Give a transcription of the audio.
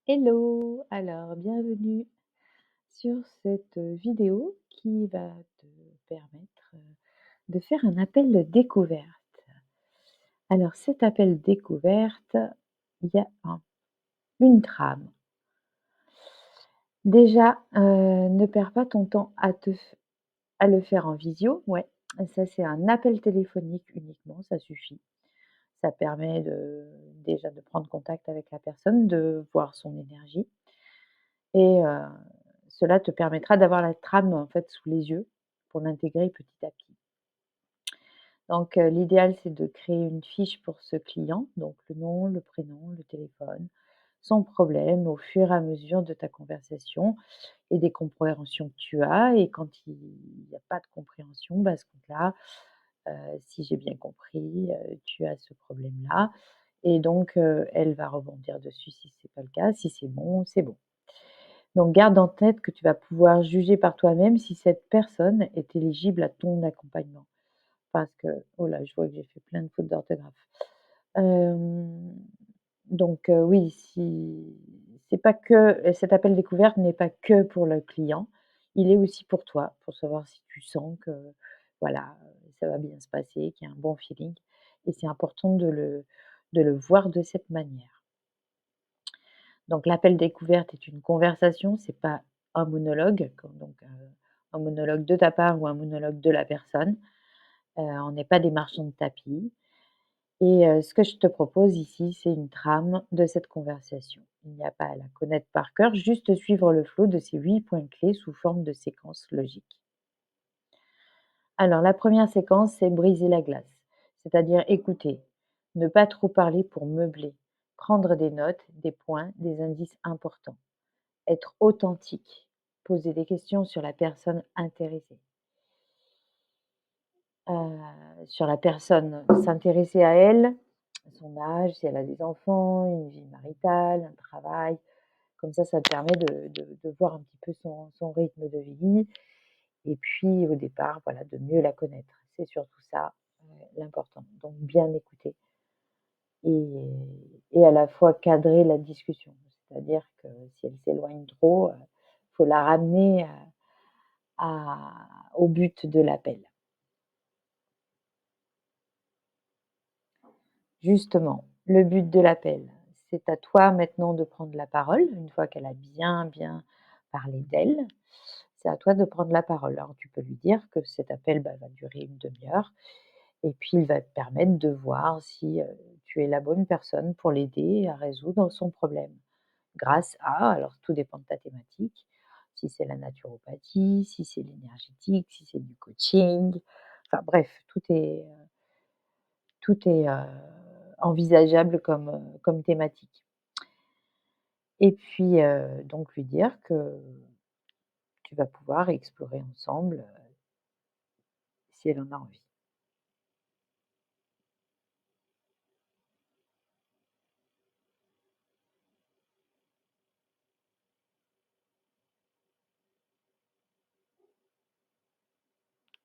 Hello! Alors, bienvenue sur cette vidéo qui va te permettre de faire un appel découverte. Alors, cet appel découverte, il y a une trame. Déjà, ne perds pas ton temps à le faire en visio. Ouais, ça c'est un appel téléphonique uniquement, ça suffit. Ça permet déjà de prendre contact avec la personne, de voir son énergie. Et cela te permettra d'avoir la trame, en fait, sous les yeux pour l'intégrer petit à petit. Donc l'idéal, c'est de créer une fiche pour ce client, donc le nom, le prénom, le téléphone, son problème au fur et à mesure de ta conversation et des compréhensions que tu as et quand il n'y a pas de compréhension, bah, à ce compte-là, si j'ai bien compris, tu as ce problème-là et donc elle va rebondir dessus si c'est pas le cas. Si c'est bon, c'est bon. Donc garde en tête que tu vas pouvoir juger par toi-même si cette personne est éligible à ton accompagnement. Parce que oh là, je vois que j'ai fait plein de fautes d'orthographe. Hem, donc oui, si c'est pas que cet appel découverte n'est pas que pour le client, il est aussi pour toi, pour savoir si tu sens que voilà, ça va bien se passer, qu'il y a un bon feeling et c'est important de le voir de cette manière. Donc l'appel découverte est une conversation, c'est pas un monologue, un monologue de ta part ou un monologue de la personne. On n'est pas des marchands de tapis et ce que je te propose ici, c'est une trame de cette conversation. Il n'y a pas à la connaître par cœur, juste suivre le flot de ces 8 points clés sous forme de séquence logique. Alors la première séquence, c'est briser la glace, c'est-à-dire écouter, ne pas trop parler pour meubler, prendre des notes, des points, des indices importants. Être authentique, poser des questions sur la personne intéressée. Sur la personne, s'intéresser à elle, son âge, si elle a des enfants, une vie maritale, un travail. Comme ça te permet de voir un petit peu son rythme de vie et puis au départ, voilà, de mieux la connaître. C'est surtout ça, l'important. Donc bien écouter et à la fois cadrer la discussion. C'est-à-dire que si elle s'éloigne trop, faut la ramener, au but de l'appel. Justement, le but de l'appel, c'est à toi maintenant de prendre la parole, une fois qu'elle a bien parlé d'elle, c'est à toi de prendre la parole. Alors tu peux lui dire que cet appel, bah, va durer une demi heure et puis il va te permettre de voir si, tu es la bonne personne pour l'aider à résoudre son problème. Grâce à alors tout dépend de ta thématique, si c'est la naturopathie, si c'est l'énergétique, si c'est du coaching, enfin bref, tout est envisageable comme thématique et puis, donc lui dire que tu vas pouvoir explorer ensemble, si elle en a envie.